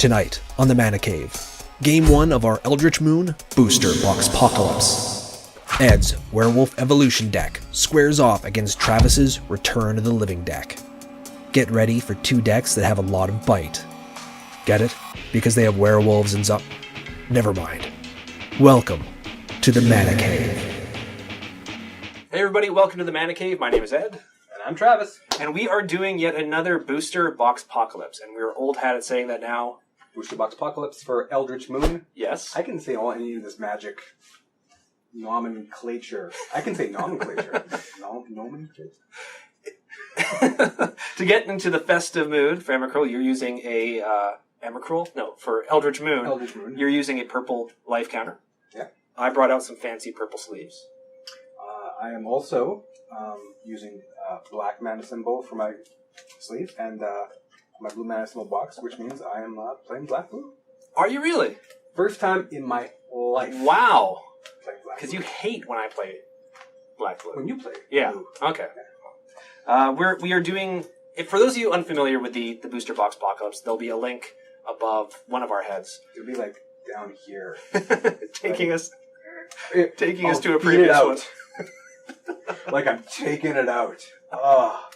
Tonight on the Mana Cave, Game 1 of our Eldritch Moon Booster Boxpokalpse. Ed's Werewolf Evolution deck squares off against Travis's Return of the Living deck. Get ready for two decks that have a lot of bite. Get it? Because they have werewolves and Never mind. Welcome to the Mana Cave. Hey everybody, welcome to the Mana Cave. My name is Ed. And I'm Travis. And we are doing yet another Booster Boxpokalpse. And we're old hat at saying that now. Booster Boxpokalpse for Eldritch Moon. Yes. I can say all any of this magic nomenclature. I can say nomenclature. Nomenclature? To get into the festive mood for Emrakul, you're using a... Emrakul? No, for Eldritch Moon. Eldritch Moon. You're using a purple life counter. Yeah. I brought out some fancy purple sleeves. I am also using black mana symbol for my sleeve and my blue mana symbol box, which means I am playing black blue. Are you really? First time in my life. Wow. Playing black Because blue. you hate when I play black blue. When you play Yeah. blue. Okay. We are doing... For those of you unfamiliar with the Booster Boxpokalpse, there'll be a link above one of our heads. It'll be like down here. taking us I'll to a beat previous it out. one. Like I'm taking it out. Oh.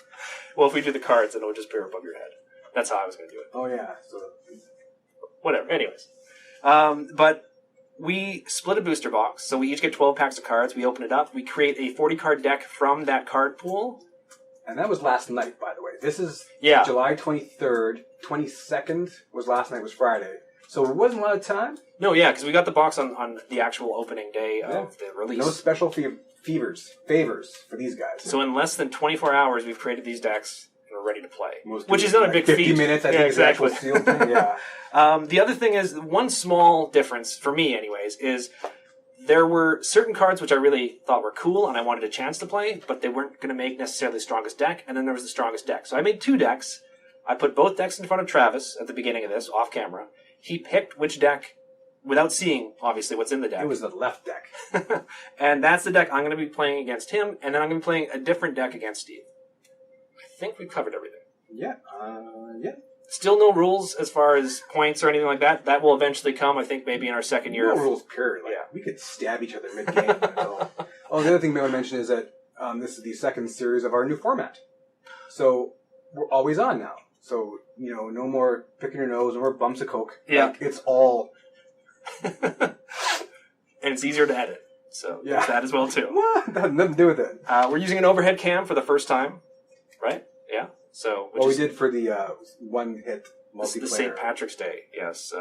Well, if we do the cards, then it'll just appear above your head. That's how I was going to do it. Oh yeah. So Whatever. Anyways. But we split a booster box, so we each get 12 packs of cards. We open it up. We create a 40-card deck from that card pool. And that was last night, by the way. This is Yeah. July 23rd. 22nd was last night, was Friday. So it wasn't a lot of time. No, yeah, because we got the box on the actual opening day of the release. No special favors for these guys. So in less than 24 hours, we've created these decks and we're ready to play. Most Which people is not a like big 50 feat. minutes, I Yeah, think, exactly. is the actual sealed thing. Yeah. The other thing is, one small difference, for me anyways, is there were certain cards which I really thought were cool and I wanted a chance to play, but they weren't going to make necessarily the strongest deck, and then there was the strongest deck. So I made two decks. I put both decks in front of Travis at the beginning of this, off camera. He picked which deck, without seeing, obviously, what's in the deck. It was the left deck. And that's the deck I'm going to be playing against him, and then I'm going to be playing a different deck against Steve. I think we've covered everything. Yeah. Yeah. Still no rules as far as points or anything like that. That will eventually come, I think, maybe in our second year. No rules, period. Like, Yeah. we could stab each other mid-game. Oh, the other thing I want to mention is that this is the second series of our new format. So we're always on now. So, no more picking your nose, no more bumps of coke. Yeah. Like, it's all... And it's easier to edit. So Yeah. there's that as well, too. What? That had nothing to do with it. We're using an overhead cam for the first time, right? Yeah. So, Well, we did for the one-hit multiplayer. the St. Patrick's Day, yes.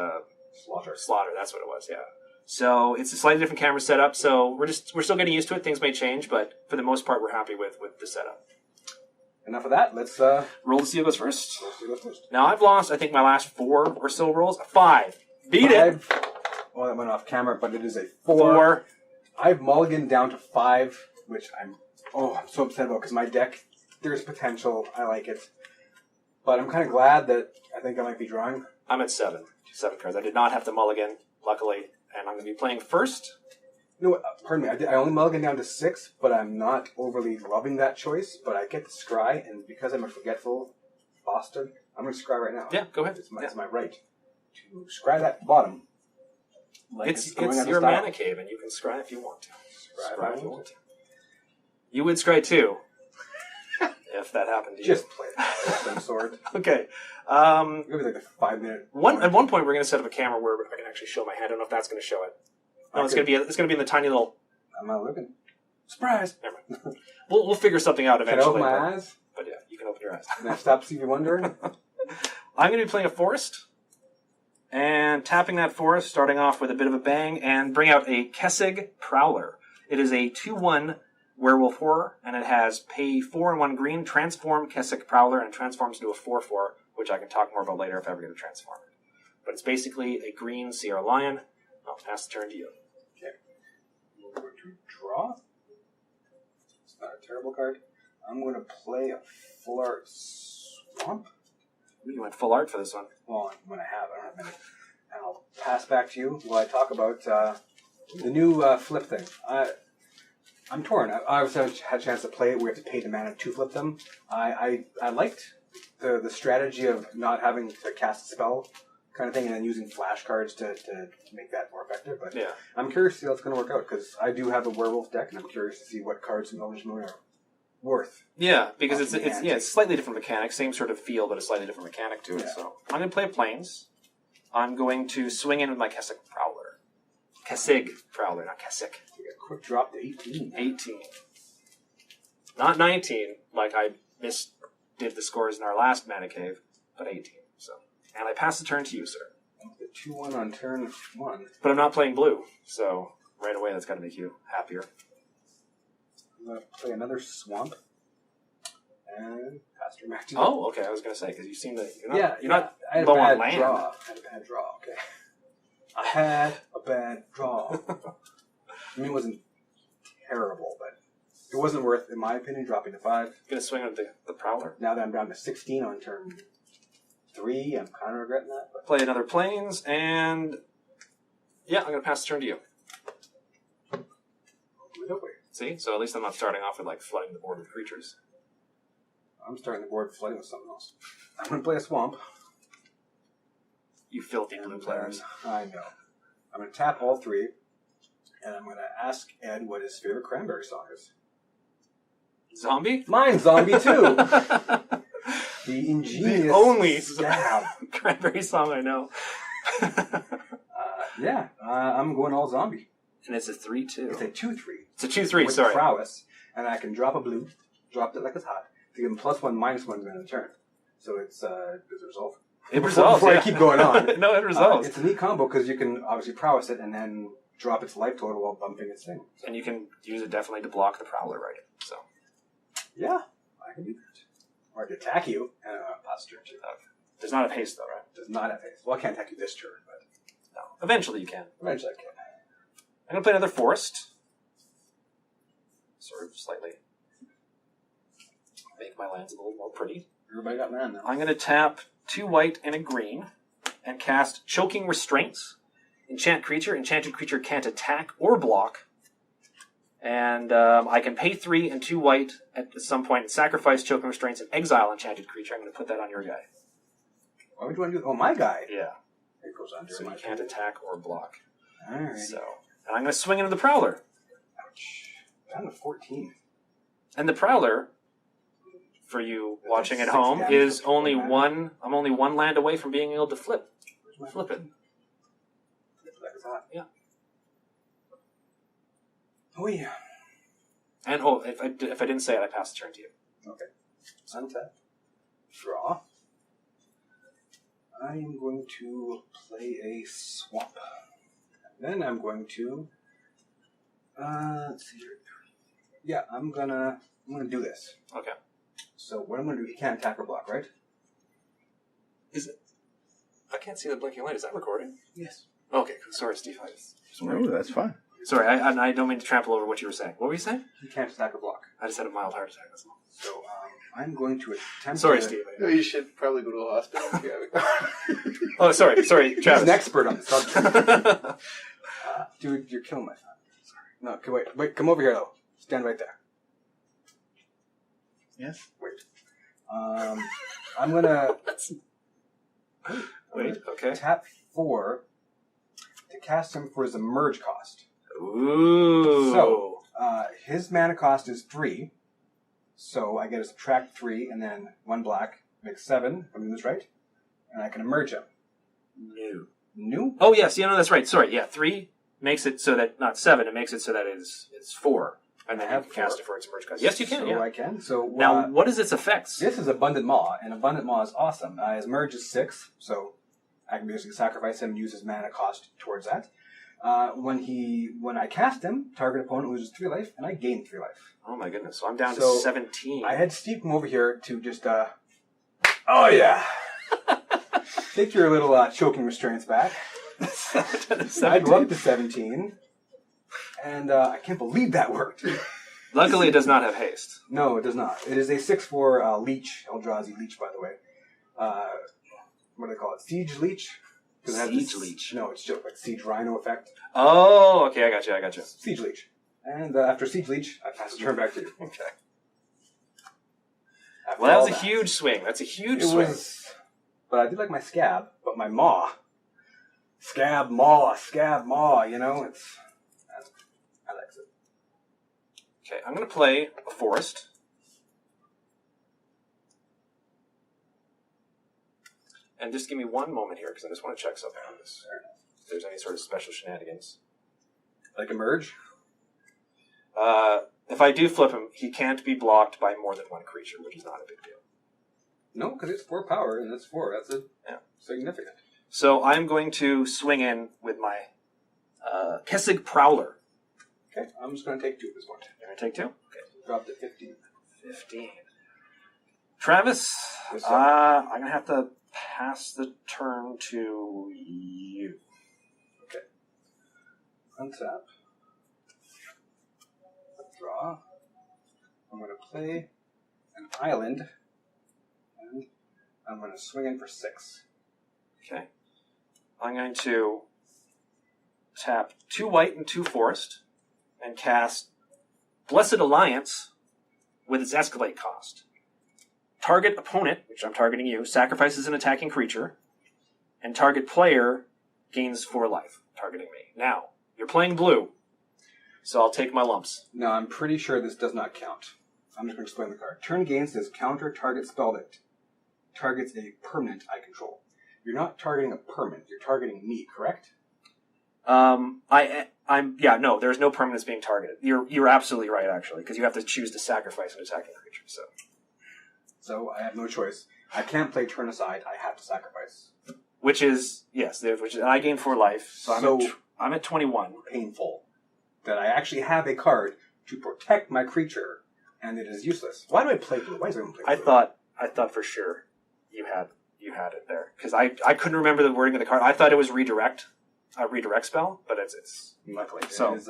Slaughter. Slaughter, that's what it was, yeah. So it's a slightly different camera setup, so we're still getting used to it. Things may change, but for the most part, we're happy with the setup. Enough of that. Let's Roll to see who goes first. do that first. Now, I've lost, I think, my last 4 or so rolls. 5. Beat it! 5. Well, that went off camera, but it is a 4. 4. I've mulliganed down to 5, which I'm so upset about because my deck, there's potential. I like it. But I'm kind of glad that I think I might be drawing. I'm at 7. 7 cards. I did not have to mulligan, luckily, and I'm going to be playing first. No, pardon me. I only mulliganed down to 6, but I'm not overly loving that choice. But I get to scry, and because I'm a forgetful bastard, I'm going to scry right now. Yeah, go ahead. It's my right to scry that bottom. Like It's going out of your style. mana cave, and you can scry if you want to. Scry if I want to. You would scry too, if that happened to you. Just play it. Some sort. Okay. It was like a 5-minute. At one point, we're going to set up a camera where I can actually show my hand. I don't know if that's going to show it. No, it's going to be in the tiny little. I'm not looking. Surprise! Never mind. We'll figure something out Can I eventually. open my eyes? But yeah, you can open your eyes. Can I stop Stevie Wonder? I'm going to be playing a forest, and tapping that forest, starting off with a bit of a bang, and bring out a Kessig Prowler. It is a 2/1 werewolf horror, and it has pay 4 and 1 green, transform Kessig Prowler, and transforms into a 4/4, which I can talk more about later if I ever get to transform it. But it's basically a green Sierra Lion. I'll pass the turn to you. Okay. We're going to draw. It's not a terrible card. I'm going to play a full art swamp. You went full art for this one. Well, when I don't have many. And I'll pass back to you while I talk about the new flip thing. I'm torn. I obviously had a chance to play it. We have to pay the mana to flip them. I liked the strategy of not having to cast a spell kind of thing, and then using flashcards to make that more effective. But Yeah. I'm curious to see how it's going to work out, because I do have a werewolf deck, and I'm curious to see what cards in Eldritch Moon are worth. Yeah, because it's slightly different mechanics, same sort of feel, but a slightly different mechanic to it. Yeah. So I'm going to play Plains. I'm going to swing in with my Kessig Prowler. Kessig Prowler, not Kessig. We got a quick drop to 18. 18. Not 19, like I did the scores in our last Mana Cave, but 18. So, and I pass the turn to you, sir. The 2-1 on turn 1. But I'm not playing blue, so right away that's got to make you happier. I'm going to play another swamp. And pass turn back to you. Oh, okay, I was going to say, because you seem to... You're not I had low a bad on land. draw. I had a bad draw, okay. I had a bad draw. I mean, it wasn't terrible, but it wasn't worth, in my opinion, dropping to 5. Going to swing with the Prowler. Now that I'm down to 16 on turn 3, I'm kind of regretting that. But Play another Plains, and... Yeah, I'm going to pass the turn to you. See? So at least I'm not starting off with, like, flooding the board with creatures. I'm starting the board flooding with something else. I'm going to play a swamp. You filthy blue players. I know. I'm going to tap all 3, and I'm going to ask Ed what his favorite cranberry song is. Zombie? Mine's Zombie, too! The ingenious The only stab. cranberry song I know. I'm going all zombie. And it's a 3-2. It's a 2-3. It's a 2-3, with sorry. prowess, and I can drop a blue, dropped it like it's hot, to give him +1/-1 in a turn. So it's resolve. It resolves, Before yeah. I keep going on. No, it resolves. It's a neat combo because you can obviously prowess it and then drop its life total while bumping its thing. And you can use it definitely to block the Prowler, right? So. Yeah, I can do that. Or I can attack you and pass turn 2. Does not have haste, though, right? Does not have haste. Well, I can't attack you this turn, but No. Eventually you can. eventually I can. I'm going to play another Forest. Sort of slightly make my lands a little more pretty. Everybody got man now. I'm going to tap 2 white and a green and cast Choking Restraints. Enchanted creature can't attack or block. And I can pay 3 and 2 white at some point and sacrifice Choking Restraints and exile enchanted creature. I'm going to put that on your guy. Why would you want to do that? Oh, my guy. Yeah. It goes under So my you can't attack or block. Alright. So, and I'm going to swing into the Prowler. Ouch. Down to 14. And the Prowler, for you watching at 6 home, damage is for only 4 mana. one. I'm only 1 land away from being able to flip it. Like it's hot. Yeah. Oh, yeah. And if I didn't say it, I pass the turn to you. Okay. Untap. Draw. I am going to play a swamp. And then I'm going to let's see here. Yeah, I'm gonna do this. Okay. So what I'm gonna do, he can't attack or block, right? Is it? I can't see the blinking light. Is that recording? Yes. Okay. Sorry, Steve. No, that's fine. Sorry, I don't mean to trample over what you were saying. What were you saying? He can't attack or block. I just had a mild heart attack. That's all. So I'm going to attempt Sorry, to... Steve. No, you should probably go to a hospital if you have it. Oh, sorry, He's Travis. an expert on the subject. Dude, you're killing my son. Sorry. No, wait, come over here though. Stand right there. Yes. Wait. I'm gonna Wait, okay. tap 4 to cast him for his emerge cost. Ooh. So his mana cost is 3. So I get to subtract 3 and then 1 black makes 7. If I'm doing this right, and I can emerge him. New? Oh, yes. Yeah, no, that's right. Sorry. Yeah, 3 makes it so that, not 7, it makes it so that it's 4. And then I you have can cast 4. it for its emerge cost. Yes, you can, So yeah. I can. So Now, what is its effects? this is Abundant Maw, and Abundant Maw is awesome. His merge is 6, so I can basically sacrifice him and use his mana cost towards that. When I cast him, target opponent loses 3 life, and I gain 3 life. Oh, my goodness. So I'm down to So, 17. I had Steve come over here to just, oh yeah! Take your little choking restraints back. I go up to 17, and I can't believe that worked. Luckily, it does not have haste. No, it does not. It is a 6/4 leech, Eldrazi leech, by the way. What do they call it? Siege leech? 'Cause it has Siege this- leech. No, it's just like siege rhino effect. Oh, okay. I got you. Siege leech. And after siege leech, I pass the turn back to you. Okay. After Well, that all was a huge swing. That's a huge It swing. was, but I did like my scab, but my maw Scab Maw, you know, I like it. Okay, I'm going to play a forest. And just give me one moment here, because I just want to check something on this. If there's any sort of special shenanigans. Like a merge? If I do flip him, he can't be blocked by more than one creature, which is not a big deal. No, because it's 4 power, and it's 4. That's significant. So I'm going to swing in with my Kessig Prowler. Okay, I'm just going to take 2 at this point. You're going to take 2? Okay. Drop to 15. 15. Travis, Yes, sir. I'm going to have to pass the turn to you. Okay. Untap. Draw. I'm going to play an island, and I'm going to swing in for 6. Okay. I'm going to tap 2 white and 2 forest and cast Blessed Alliance with its Escalate cost. Target opponent, which I'm targeting you, sacrifices an attacking creature, and target player gains 4 life, targeting me. Now, you're playing blue, so I'll take my lumps. Now, I'm pretty sure this does not count. I'm just going to explain the card. Turn gains says counter target spell that targets a permanent I control. You're not targeting a permanent. You're targeting me, correct? No, there's no permanence being targeted. You're absolutely right, actually, because you have to choose to sacrifice an attacking creature, So I have no choice. I can't play turn aside. I have to sacrifice. Which is, I gain 4 life, so I'm at 21. Painful that I actually have a card to protect my creature, and it is useless. Why do I play blue? Why does everyone play blue? I thought for sure you had it there, because I couldn't remember the wording of the card. I thought it was redirect, a redirect spell, but it's luckily so. It is,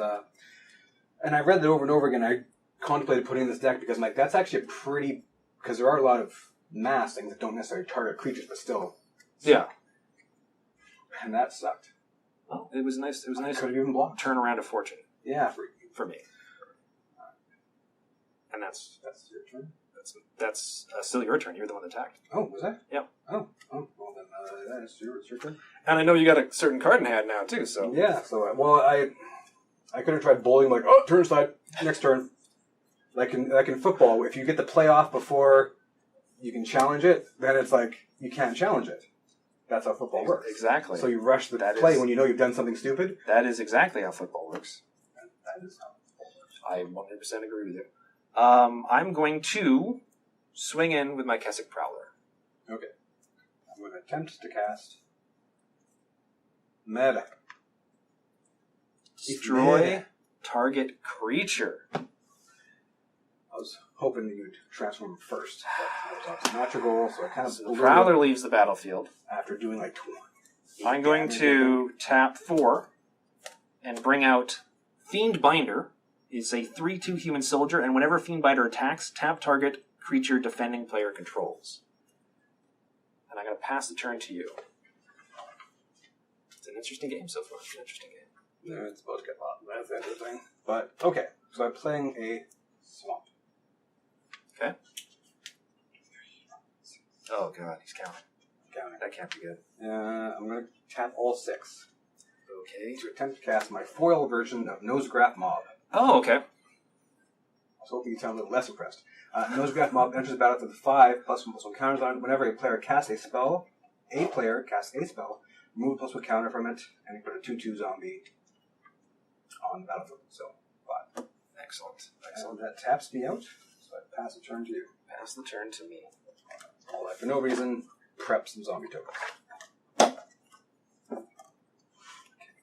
and I read that over and over again. I contemplated putting in this deck because I'm like, that's actually a pretty, because there are a lot of mass things that don't necessarily target creatures, but still. Yeah. And that sucked. Well, it was nice. It was nice. Could have even blocked. Turn around of fortune. Yeah, for me. And that's your turn. That's still your turn. You're the one that attacked. Oh, was that? Yeah. Oh, well then it's your turn. And I know you got a certain card in hand now too. So yeah. So I could have tried bowling like, oh, turn aside, next turn. Like in football, if you get the playoff before you can challenge it, then it's like you can't challenge it. That's how football works. Exactly. So you rush the play when you know you've done something stupid. That is exactly how football works. That is how football works. I 100% agree with you. I'm going to swing in with my Kessig Prowler. Okay. I'm going to attempt to cast Meta. Destroy target creature. I was hoping that you'd transform first. But that was obviously not your goal, so I kind of... So the Prowler leaves the battlefield. After doing like 20. I'm going to tap 4 and bring out Fiend Binder. It's a 3/2 human soldier, and whenever Fiend Binder attacks, tap target creature defending player controls. And I'm going to pass the turn to you. It's an interesting game so far. It's an interesting game. Yeah, it's about to get a lot. That's interesting. But, okay. So I'm playing a swamp. Okay. Oh, God, he's counting. Counting. That can't be good. I'm going to tap all 6. Okay. To attempt to cast my foil version of Nosegraph Mob. Oh, okay. I was hoping you'd sound a little less impressed. Nosegraph Mob enters the battle with 5 +1/+1 counters on it. Whenever a player casts a spell, remove +1 counter from it, and you put a 2/2 zombie on the battlefield. So, 5. Excellent. And that taps me out, so I pass the turn to you. Pass the turn to me. All that for no reason, prep some zombie tokens. Okay,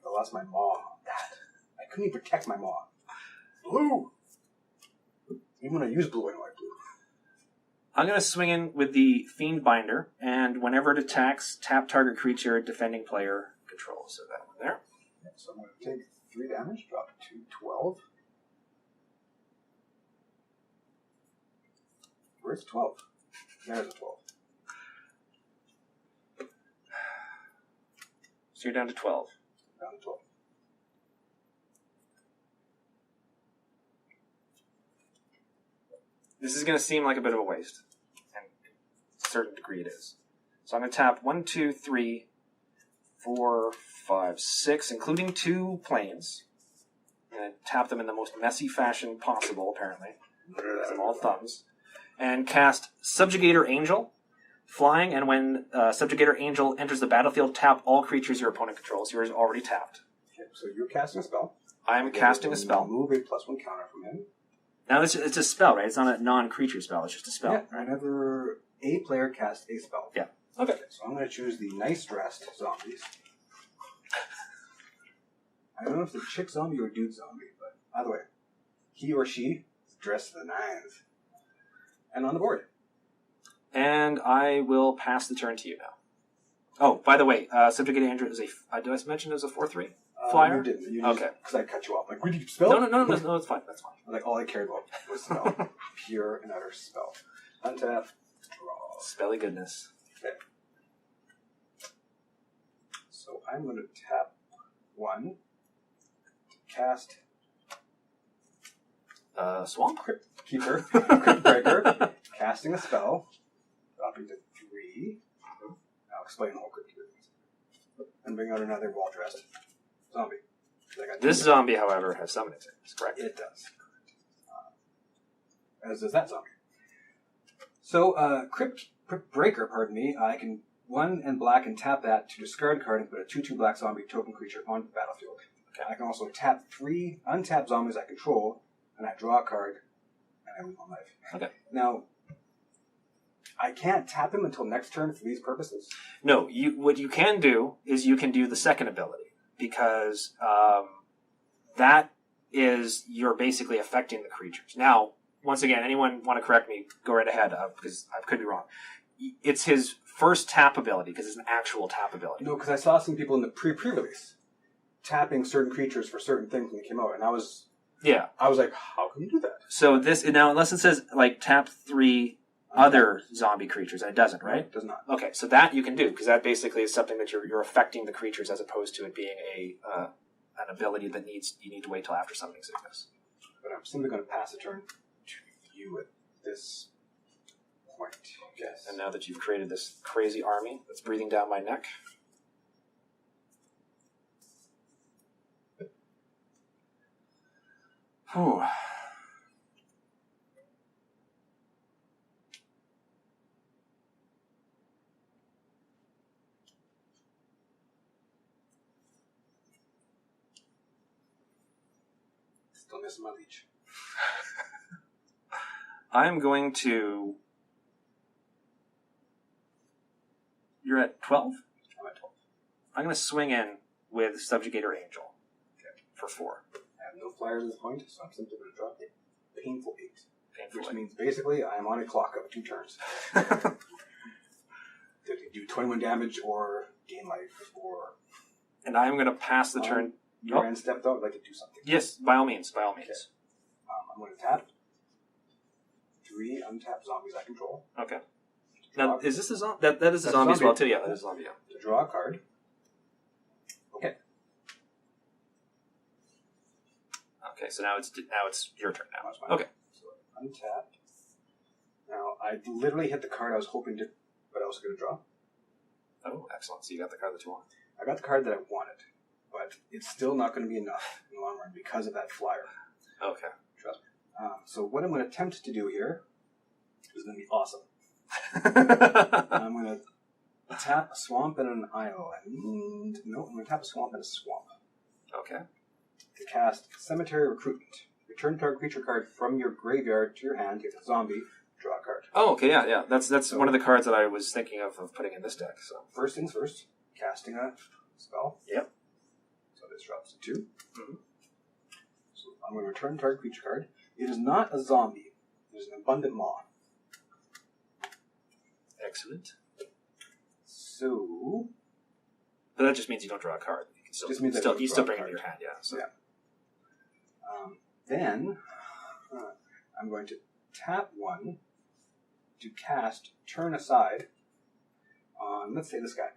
I lost my maw. I couldn't even protect my maw. Blue! Even when I use blue, I know I blue. I'm going to swing in with the Fiend Binder, and whenever it attacks, tap target creature defending player controls. So that one there. Yeah, so I'm going to take 3 damage, drop it to 12. Where's 12? There's a 12. So you're down to 12. Down to 12. This is going to seem like a bit of a waste, and to a certain degree it is. So I'm going to tap 1, 2, 3, 4, 5, 6, including 2 planes. And tap them in the most messy fashion possible, apparently. All thumbs. And cast Subjugator Angel, flying, and when Subjugator Angel enters the battlefield, tap all creatures your opponent controls. Yours is already tapped. Okay, so you're casting a spell. I'm casting a spell. Remove a +1 counter from him. Now, it's a spell, right? It's not a non-creature spell. It's just a spell, Yeah, right? whenever a player casts a spell. Yeah. Okay. So I'm going to choose the nice dressed zombies. I don't know if it's a chick zombie or a dude zombie, but either way, he or she is dressed to the nines. And on the board. And I will pass the turn to you now. Oh, by the way, Subjugated Andrew is a... did I mention it was a 4/3 flyer? You didn't. You Okay. Because I cut you off. Like, did you spell? No, it's fine. That's fine. Like, all I cared about was spell. Pure and utter spell. Untap, draw. Spelly goodness. Okay. So I'm going to tap 1 to cast Swamp? Crypt Keeper, Crypt Breaker, casting a spell, dropping to 3. I'll explain the whole Crypt Keeper thing. And bring out another well-dressed zombie. This zombie, however, has summoning sickness, correct? It does. As does that zombie. So, Crypt Breaker, pardon me, I can 1 and black and tap that to discard a card and put a 2/2 black zombie token creature on the battlefield. Okay. I can also tap 3 untapped zombies I control, and I draw a card, and I lose 1 life. Okay. Now, I can't tap him until next turn for these purposes. No, what you can do is you can do the second ability, because that is, you're basically affecting the creatures. Now, once again, anyone want to correct me, go right ahead, because I could be wrong. It's his first tap ability, because it's an actual tap ability. No, because I saw some people in the pre-release tapping certain creatures for certain things when they came out, and I was like, how can you do that? So this, now, unless it says, like, tap 3 other zombie creatures, and it doesn't, right? It does not. Okay, so that you can do, because that basically is something that you're affecting the creatures as opposed to it being an ability that you need to wait till after summoning sickness. But I'm simply going to pass a turn to you at this point. Okay, and now that you've created this crazy army that's breathing down my neck. Whew. Still missing my leech. I'm going to... You're at 12? I'm at 12. I'm going to swing in with Subjugator Angel. Okay. For 4. I have no flyers at this point, so I'm simply going to drop a painful 8. Painful Which 8. means basically I'm on a clock of 2 turns. To do 21 damage or gain life or... And I'm going to pass the turn... Your end step, though, I'd like to do something. Yes, by all means, by all means. Okay. I'm going to tap 3 untapped zombies I control. Okay. Now, is this a zombie? That is a zombie as well, too. Yeah, that is a zombie, yeah. To draw a card. Okay. Okay, so now it's your turn now. That's fine. Okay. So untap. Now, I literally hit the card I was hoping to, but I was going to draw. Oh, excellent. So you got the card that you want. I got the card that I wanted, but it's still not going to be enough in the long run because of that flyer. Okay. Trust me. So what I'm going to attempt to do here is going to be awesome. I'm going to tap a swamp and an island. No, I'm going to tap a swamp and a swamp. Okay. To cast Cemetery Recruitment. Return target creature card from your graveyard to your hand. If it's a zombie, draw a card. Oh, okay, yeah. That's one of the cards that I was thinking of putting in this deck. So first things first, casting a spell. Yep. So this drops to 2. Mm-hmm. So I'm going to return target creature card. It is not a zombie. It is an abundant maw. Excellent. So... But that just means you don't draw a card. You can still, Just means I don't you draw still a bring it card. in your hand, yeah. So. Yeah. Then, I'm going to tap 1 to cast Turn Aside on, let's say, this guy.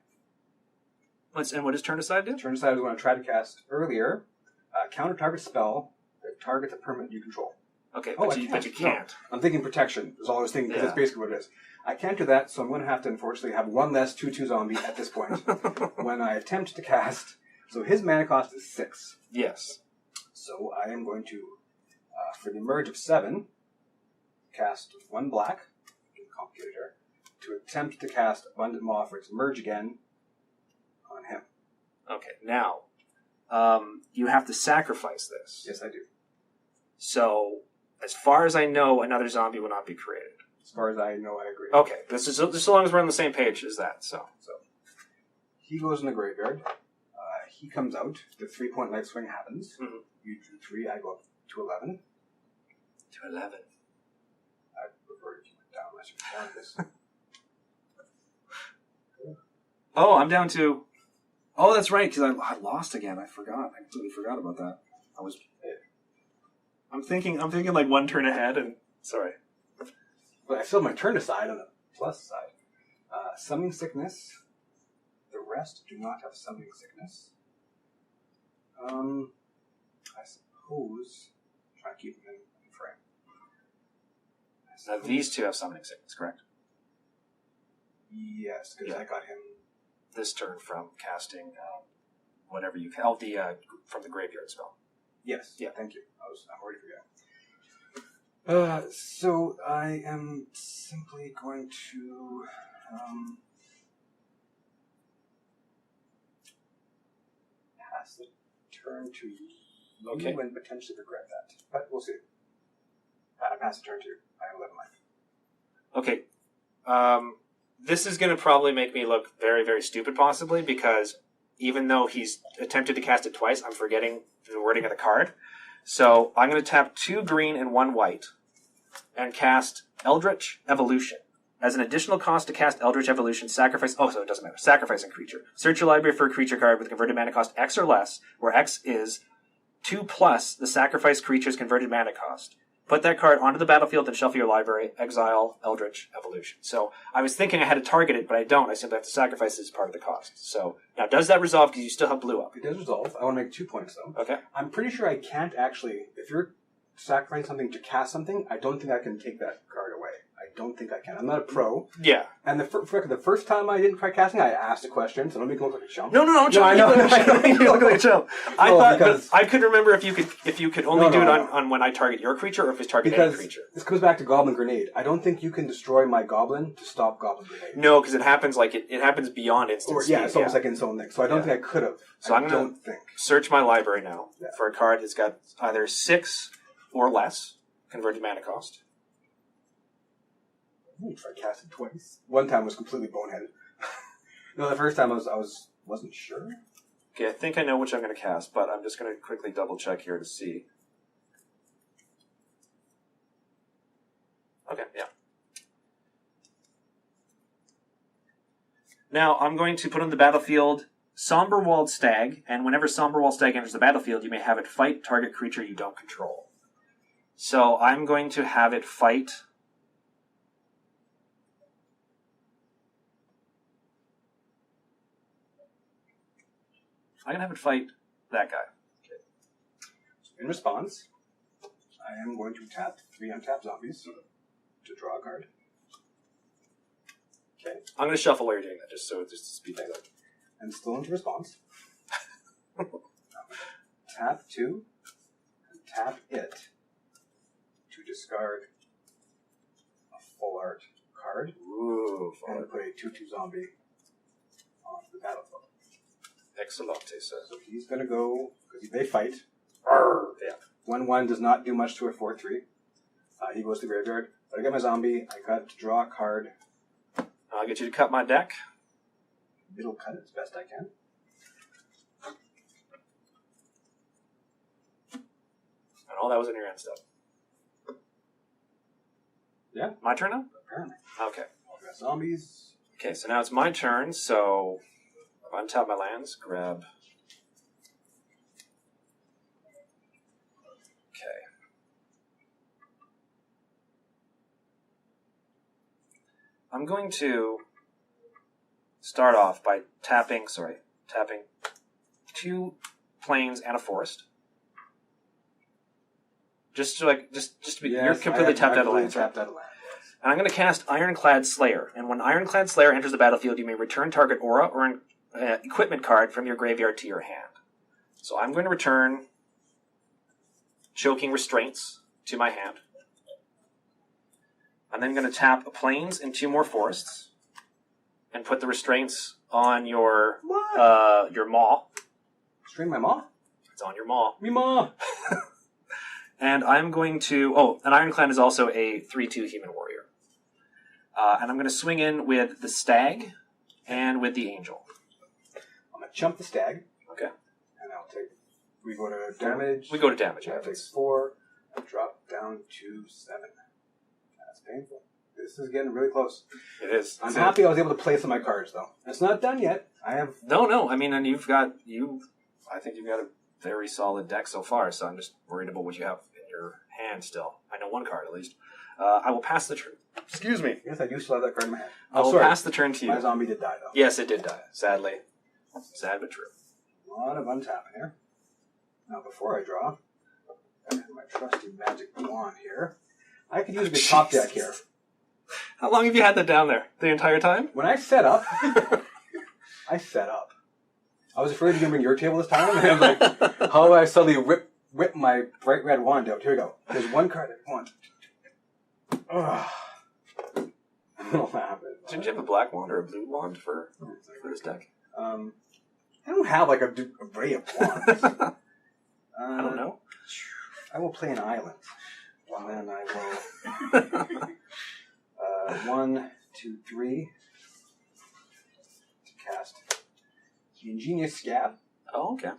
And what does Turn Aside do? Turn Aside is what I tried to cast earlier. Counter target spell that targets a permanent you control. Okay, Oh, but I you can't. can't. No, I'm thinking protection is all I was thinking, because Yeah. it's basically what it is. I can't do that, so I'm going to have to, unfortunately, have one less 2/2 zombie at this point when I attempt to cast. So his mana cost is 6. Yes. So I am going to, for the merge of 7, cast 1 black, complicated here, to attempt to cast Abundant Maw for its merge again on him. Okay, now, you have to sacrifice this. Yes, I do. So, as far as I know, another zombie will not be created. As far as I know, I agree. Okay, this is just so long as we're on the same page as that. So He goes in the graveyard. He comes out. The 3-point light swing happens. Mhm. You drew 3. I go up to 11. to 11. I prefer if you went down unless you're down this. Oh, I'm down to. Oh, that's right, because I lost again. I forgot. I completely forgot about that. I'm thinking like one turn ahead, and sorry. But I still have my turn aside on the plus side. Summoning Sickness. The rest do not have Summoning Sickness. I suppose. Try to keep them in frame. Now these two have summoning sickness, correct? Yes, because Yeah. I got him. This turn from casting whatever you from the graveyard spell. Yes. Yeah. Thank you. I'm already forgetting. So I am simply going to pass the turn to you Okay. and potentially regret that. But we'll see. Pass the turn to you. I have 11 life. Okay. This is going to probably make me look very, very stupid, possibly, because even though he's attempted to cast it twice, I'm forgetting the wording of the card. So I'm going to tap 2 green and 1 white and cast Eldritch Evolution. As an additional cost to cast Eldritch Evolution, sacrifice... Oh, so it doesn't matter. Sacrifice a creature. Search your library for a creature card with converted mana cost X or less, where X is 2 plus the sacrificed creature's converted mana cost. Put that card onto the battlefield and shuffle your library. Exile Eldritch Evolution. So I was thinking I had to target it, but I don't. I simply have to sacrifice it as part of the cost. So now, does that resolve because you still have blue up? It does resolve. I want to make 2 points, though. Okay. I'm pretty sure I can't actually... If you're sacrificing something to cast something, I don't think I can take that card away. I don't think I can. I'm not a pro. Yeah. And the first time I didn't try casting, I asked a question, so don't make me look like a chump. No, I know. You look like a chump. I No, thought, because- but I couldn't remember if you could only do it No. on when I target your creature or if it's target any Because creature. this comes back to Goblin Grenade. I don't think you can destroy my Goblin to stop Goblin Grenade. No, because it happens like it happens beyond instant Or, speed. yeah, it's almost like its own thing. So I don't think I could have. So I'm gonna- don't think. Search my library now Yeah. for a card that's got either 6 or less converted mana cost. If I cast it twice. One time was completely boneheaded. No, the first time I wasn't sure. Okay, I think I know which I'm going to cast, but I'm just going to quickly double check here to see. Okay, yeah. Now, I'm going to put on the battlefield Somberwalled Stag, and whenever Somberwalled Stag enters the battlefield, you may have it fight target creature you don't control. So I'm going to have it fight... I'm going to have it fight that guy. In response, I am going to tap 3 untapped zombies to draw a card. Okay. I'm going to shuffle while you're doing that, just to speed things up. And still into response. Tap 2 and tap it to discard a full art card Ooh, and put a 2/2 zombie on the battlefield. excellent, says. So he's going to go, because they fight. Yeah. 1/1 does not do much to a 4/3. He goes to the graveyard. But I got my zombie. I got to draw a card. I'll get you to cut my deck. Middle cut it as best I can. And all that was in your end stuff. Yeah. My turn now? Apparently. Okay. All got zombies. Okay, so now it's my turn, so I'll untap my lands, grab... Okay. I'm going to start off by tapping 2 plains and a forest. Just to be, Yes, you're completely tapped out of lands, right? tapped out of land. And I'm going to cast Ironclad Slayer. And when Ironclad Slayer enters the battlefield, you may return target aura or an equipment card from your graveyard to your hand. So I'm going to return Choking Restraints to my hand. I'm then going to tap a Plains and 2 more Forests, and put the Restraints on your Maw. String my maw? It's on your Maw. Me maw! And I'm going to... Oh, an Ironclad is also a 3/2 Human Warrior. And I'm going to swing in with the Stag and with the Angel. I'm going to chump the Stag. Okay. And I'll take... We go to damage. We go to damage, yeah. That takes 4. I drop down to 7. That's painful. This is getting really close. It is. I'm happy I was able to play some of my cards, though. It's not done yet. I have... No. I mean, and I think you've got a very solid deck so far, so I'm just worried about what you have in your hand still. I know one card, at least. I will pass the turn. Excuse me. Yes, I do still have that card in my hand. I will pass the turn to you. My zombie did die, though. Yes, it did die. Sadly. Sad but true. A lot of untapping here. Now, before I draw, I have my trusty magic wand here. I could use a good top deck here. How long have you had that down there? The entire time? When I set up, I was afraid you're going to bring your table this time, and I was like, how do I suddenly whip my bright red wand out? Here we go. There's one card I want. What happened? Didn't you have a black wand or a blue wand for this deck? I don't have like a array of wands. I don't know. I will play an island. And then I will... 1, 2, 3. To cast the Ingenious Scab. Oh, okay.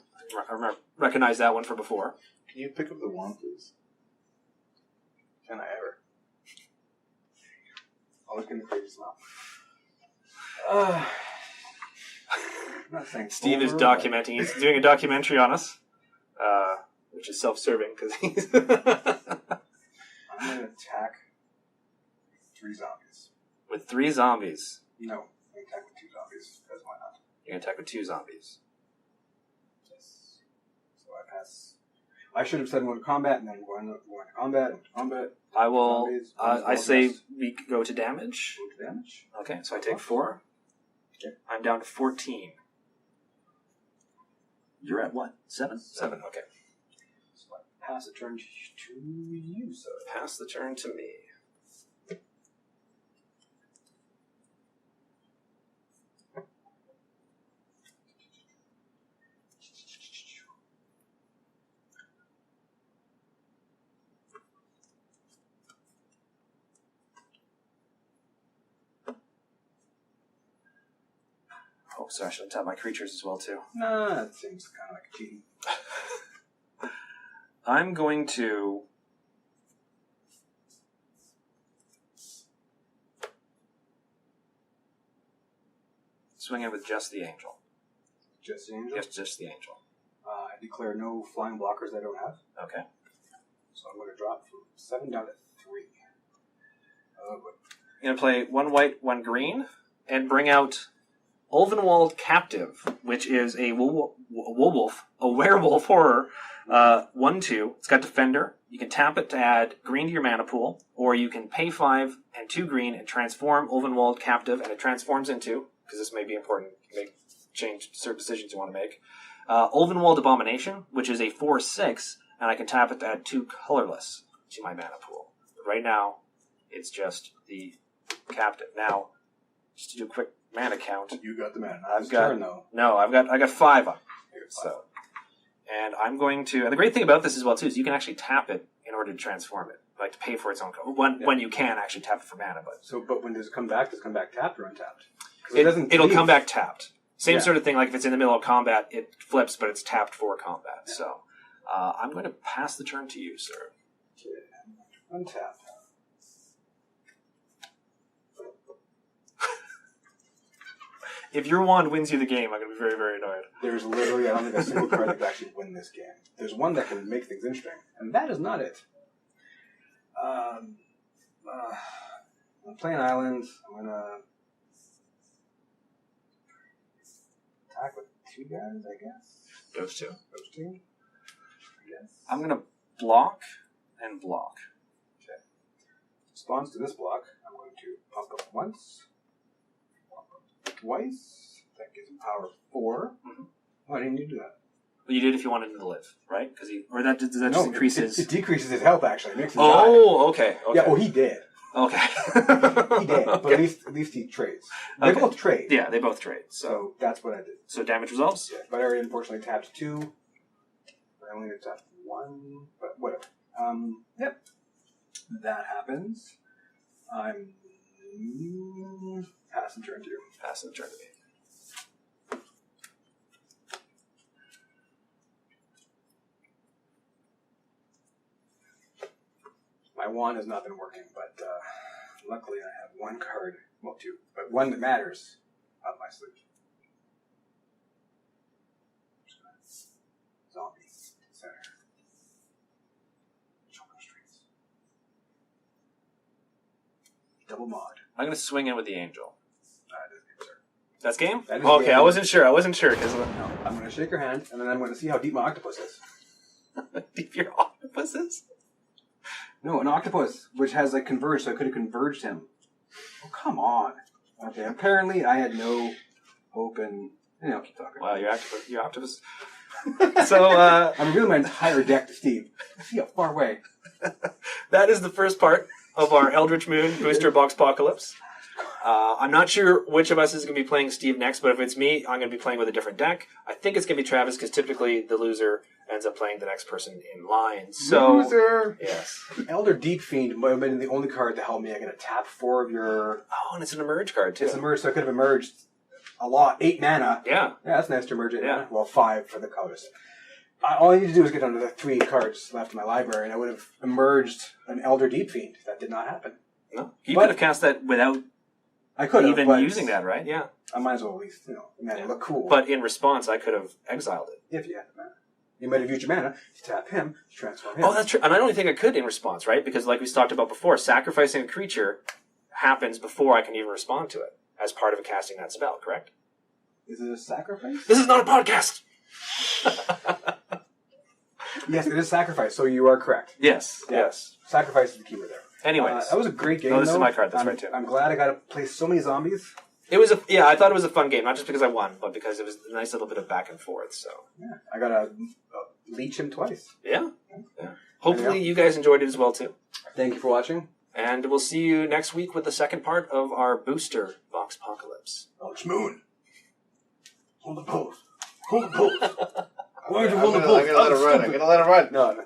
I recognize that one from before. Can you pick up the wand, please? Can I ever? Always going to create a smell. I'm not saying Steve is documenting. He's doing a documentary on us, which is self-serving because he's... I'm going to attack 3 zombies. With 3 zombies. No, I'm going to attack with 2 zombies, because why not? You're going to attack with 2 zombies. Yes. So I pass. I should have said one to combat, and then going to combat, and combat. I will... Zombies, I say we go to damage. Go to damage. Okay, so I take 4. Okay. I'm down to 14. You're at what? 7? 7, okay. So I pass the turn to you, sir. Pass the turn to me. Oh, sorry, I should have tapped my creatures as well, too. Nah, that seems kind of like cheating. I'm going to... swing in with just the Angel. Just the Angel? Yes, just the Angel. I declare no flying blockers I don't have. Okay. So I'm going to drop from 7 down to 3. I'm going to play 1 white, 1 green, and bring out Ulvenwald Captive, which is a werewolf horror, 1/2. It's got Defender. You can tap it to add green to your mana pool, or you can pay 5 and 2 green and transform Ulvenwald Captive, and it transforms into, because this may be important, change certain decisions you want to make, Ulvenwald Abomination, which is a 4/6, and I can tap it to add 2 colorless to my mana pool. But right now, it's just the Captive. Now, just to do a quick mana count. You got the mana. I've got turn, though. No, I got 5 on here. So, and I'm going to. And the great thing about this as well too is you can actually tap it in order to transform it, like to pay for its own color. When you can actually tap it for mana, But when does it come back? Does it come back tapped or untapped? It'll come back tapped. Same Yeah. sort of thing. Like if it's in the middle of combat, it flips, but it's tapped for combat. Yeah. So, I'm going to pass the turn to you, sir. Okay. Untapped. If your wand wins you the game, I'm going to be very, very annoyed. There's literally, I don't think, a single card that can actually win this game. There's one that can make things interesting, and that is not it. I'm playing islands. I'm going to attack with 2 guys, I guess. Those 2. Those 2, I guess. I'm going to block and block. Response to this block, I'm going to pump up once, pump up twice. That gives him power 4. Mhm. Oh, I didn't need to do that. Well, you did if you wanted him to live, right? Does that just increase his... It decreases his health, actually. It makes him die. Oh, okay. Yeah, he did. Okay. He did, but at least he trades. They both trade. Yeah, they both trade. So that's what I did. So damage resolves? Yeah, but I already unfortunately tapped 2. I only tapped 1, but whatever. Yep. That happens. I'm passing turn 2. Passing the turn to me. My wand has not been working, but luckily I have 1 card, well 2, but 1 that matters up my sleeve. Zombie center. Choco streets. Double mod. I'm going to swing in with the angel. That's game, sir. That's game? That is Okay, game. I wasn't sure. Cause No, I'm going to shake your hand, and then I'm going to see how deep my octopus is. deep your octopuses? No, an octopus, which has like converged, so I could have converged him. Oh, come on. Okay, apparently I had no hope in... I'll keep talking. Wow, your octopus. So, I'm revealing my entire deck to Steve. See how far away. that is the first part of our Eldritch Moon Booster Boxpocalypse. I'm not sure which of us is going to be playing Steve next, but if it's me, I'm going to be playing with a different deck. I think it's going to be Travis, because typically the loser ends up playing the next person in line. So, Loser! yes. Elder Deep Fiend might have been the only card to help me. I got to tap 4 of your... Oh, and it's an emerge card, too. It's emerged, so I could have emerged a lot. 8 mana. Yeah. Yeah, that's nice to emerge 8 Yeah. mana. Well, 5 for the colors. All I need to do is get down to the 3 cards left in my library, and I would have emerged an Elder Deep Fiend. That did not happen. No. You could have cast that without I could have, even but using that, right? Yeah. I might as well at least, look cool. But in response, I could have exiled it. If you had the mana. You might have used your mana to tap him, to transform him. Oh, that's true. And I don't think I could in response, right? Because like we talked about before, sacrificing a creature happens before I can even respond to it as part of casting that spell, correct? Is it a sacrifice? This is not a podcast! Yes, it is sacrifice, so you are correct. Yes, Yeah. yes. Sacrifice is the keyword there. Anyways. That was a great game, No, this is though. my card, that's right, too. I'm glad I got to play so many zombies. It was I thought it was a fun game, not just because I won, but because it was a nice little bit of back and forth, so. Yeah, I got to leech him twice. Yeah. Hopefully you guys enjoyed it as well, too. Thank you for watching. And we'll see you next week with the second part of our Booster Boxpocalypse. Eldritch Moon. Hold the pose. Hold the pose. I'm gonna let him run. No.